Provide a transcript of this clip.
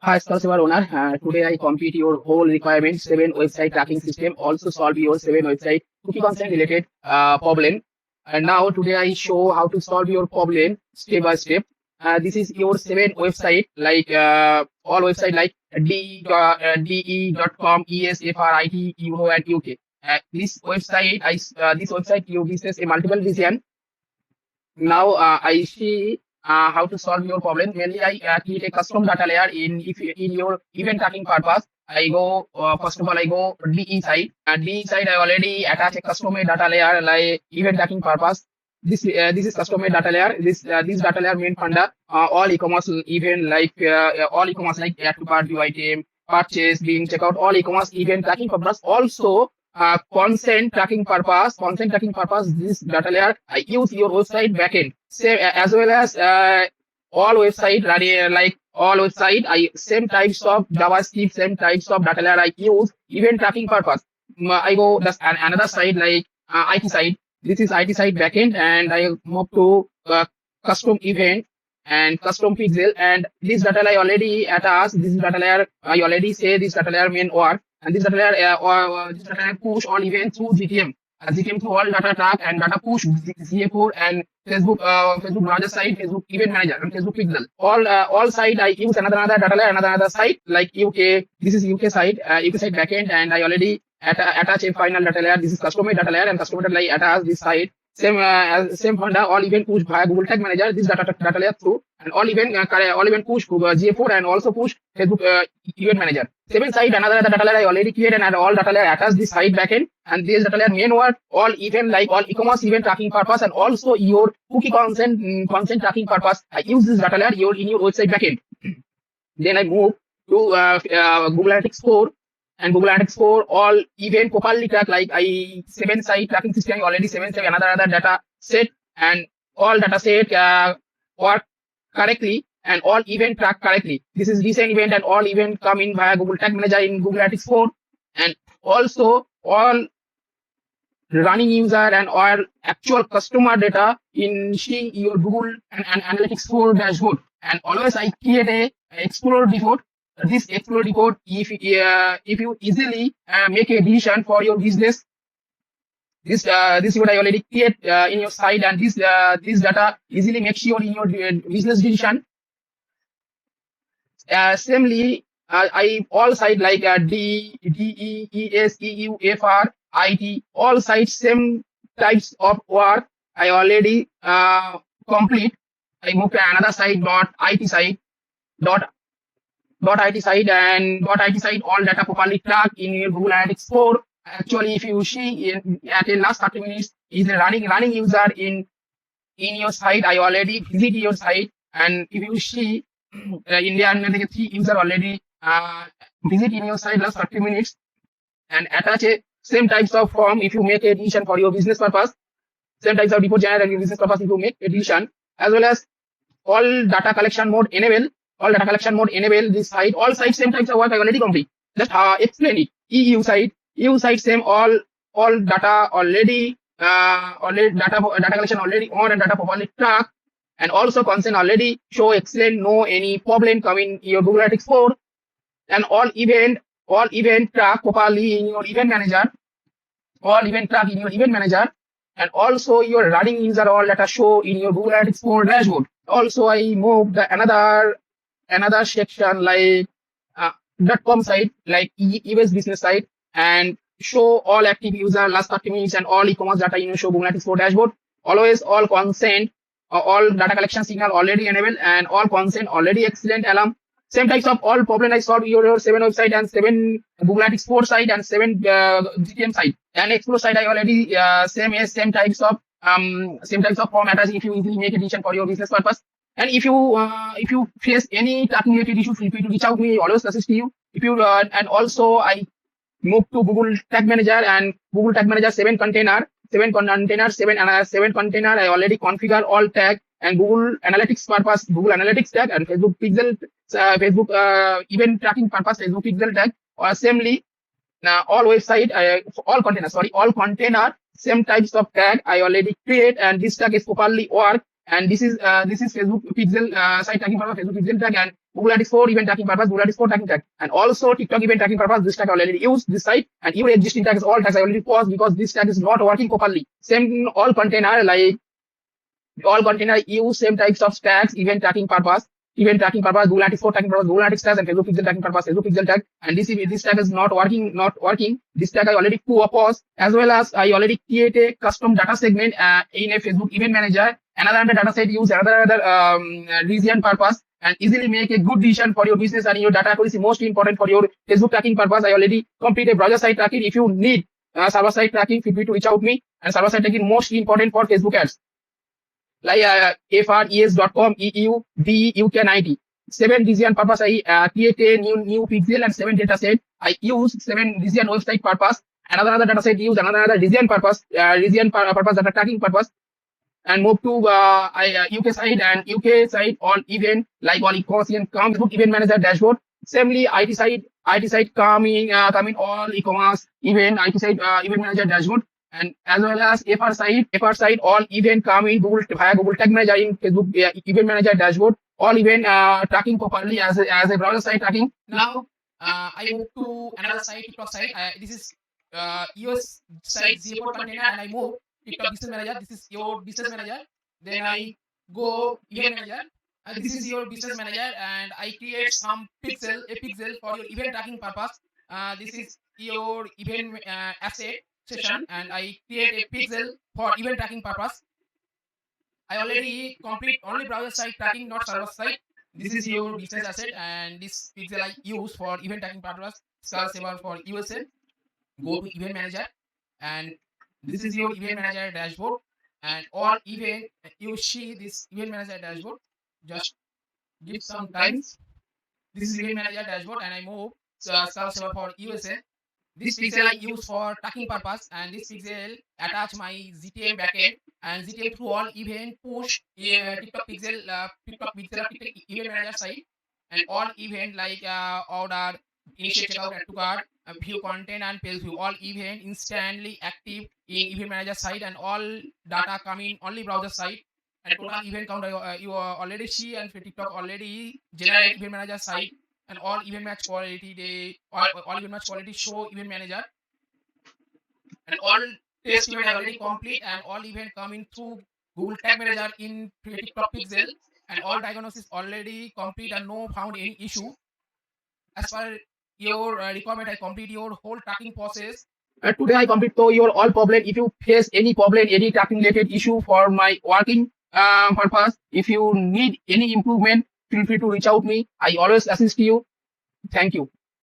Hi, customer owner. Today I complete your whole requirement 7 website tracking system. Also solve your 7 website cookie consent related problem. And now today I show how to solve your problem step by step. This is your 7 website like all website like de.com, ESFRIT, Euro and UK. This website you business a multiple region. Now I see how to solve your problem. Mainly, I create a custom data layer in your event tracking purpose. I go first of all I go DE side. DE side I already attach a custom data layer like event tracking purpose. This is custom data layer. This data layer main funda all e-commerce event like all e-commerce like add to cart, view item, purchase, being checkout, all e-commerce event tracking purpose. Also consent tracking purpose. This data layer I use your website backend. Same as well as all website running like all website I same types of JavaScript, same types of data layer I use event tracking purpose. I go that's another side like IT side. This is IT side backend, and I move to custom event and custom pixel, and this data layer already attach. This data layer I already say this data layer main work, and this data layer this data layer push all event through GTM. GTM through all data track and data push GA4 and Facebook browser site, Facebook event manager and Facebook pixel. All side I use another data layer, another site like UK. This is UK side backend, and I already attach a final data layer. This is customer data layer, and customer data layer attach this side. Same funda all event push via Google Tag Manager. This data layer through, and all event push GA4 and also push Facebook event manager. Same side another data layer I already created, and all data layer attach this side backend, and this data layer main work all event like all e-commerce event tracking purpose, and also your cookie consent tracking purpose. I use this data layer in your website backend. Then I move to Google Analytics 4. And Google Analytics 4 all event properly track like I 7 site tracking system already 7 site another data set, and all data set work correctly and all event track correctly. This is recent event, and all event come in via Google Tag Manager in Google Analytics 4, and also all running user and all actual customer data in seeing your Google and Analytics 4 dashboard. And always I create a Explorer report. This Explorer report, if you easily make a decision for your business, this what I already create in your site, and this data easily makes sure in your business decision. Samely, I all site like D, E, ES, EU, FR, IT, all sites same types of work I already complete. I move to another site .IT site .IT site, and .IT site all data properly tracked in your Google Analytics 4. Actually, if you see at the last 30 minutes is a running user in your site. I already visit your site, and if you see Indian 3 user already visit in your site last 30 minutes, and attach a same types of form if you make a decision for your business purpose. Same types of report generated in business purpose if you make a decision, as well as all data collection mode enable. All data collection mode enable this site. All sites same types of work I already complete. Just explain it. EU site same all data already data collection already on and data properly track, and also consent already show excellent, no any problem coming in your Google Analytics 4, and all event track properly in your event manager. All event track in your event manager, and also your running user all data show in your Google Analytics 4 dashboard. Also I moved another section like .com site like US business site, and show all active user last 30 minutes and all e-commerce data in your show Google Analytics 4 dashboard. Always all consent all data collection signal already enabled, and all consent already excellent alarm. Same types of all problem I solved your 7 website and 7 Google Analytics 4 site and 7 GTM site, and Explore site I already same types of format if you easily make a decision for your business purpose. And if you face any tracking related issue, feel free to reach out me. Always assist you. If you and also I move to Google Tag Manager, and Google Tag Manager 7 container I already configure all tag, and Google Analytics purpose Google Analytics tag, and Facebook pixel event tracking purpose Facebook pixel tag. Or assembly all website all container same types of tag I already create, and this tag is properly work. And this is Facebook pixel site tracking purpose Facebook pixel tag, and Google Analytics for event tracking purpose, Google Analytics for tracking tag, and also TikTok event tracking purpose. This tag I already used this site, and even existing tags, all tags I already paused because this tag is not working properly. Same in all container, like all container use same types of tags, event tracking purpose, Google Analytics for tracking purpose, Google Analytics tags, and Facebook pixel tracking purpose, Facebook pixel tag. And this tag is not working. This tag I already pause, as well as I already create a custom data segment in a Facebook event manager. Another data set use another region purpose, and easily make a good decision for your business and your data accuracy. Most important for your Facebook tracking purpose. I already complete a browser site tracking. If you need server side tracking, feel free to reach out me. And server side tracking most important for Facebook ads. Like FRES.com, EU, DE, UK 90. 7 region purpose I create a new pixel and 7 data set. I use 7 region website purpose. Another data set use another region purpose, purpose data tracking purpose. And move to UK side and UK side on event like on e-commerce and Facebook event manager dashboard. Similarly, IT side coming all e-commerce event IT side event manager dashboard. And as well as FR side, all event come in via Google Tag Manager in Facebook event manager dashboard. All event tracking properly as a browser site tracking. Now I move to another site, TikTok site. This is US site GA4 container, and I move TikTok business manager. This is your business manager. Then I go event manager. This is your business manager, and I create some a pixel for your event tracking purpose. This is your event asset session, and I create a pixel for event tracking purpose. I already complete only browser site tracking, not server side. This is your business asset, and this pixel I use for event tracking purpose. Scale saver for USA. Go to event manager, and this is your event manager dashboard. And all event you see this event manager dashboard. Just give some times. This is event manager dashboard, and I move scale saver for USA. This pixel I use for tracking purpose, and this pixel attach my GTM backend, and GTM through all event push TikTok event manager site, and all event like order, initiate checkout, add to cart, view content, and page view. All event instantly active in event manager site, and all data come in only browser site. And total event count you already see, and TikTok already generate event manager site. And all event match quality all event match quality show event manager, and all test event already complete, and all event coming through Google Tag Manager in TikTok pixel, and all diagnosis already complete and no found any issue. As per your requirement, I complete your whole tracking process. Today I complete your all problem. If you face any problem, any tracking related issue for my working purpose, if you need any improvement, feel free to reach out me. I always assist you. Thank you.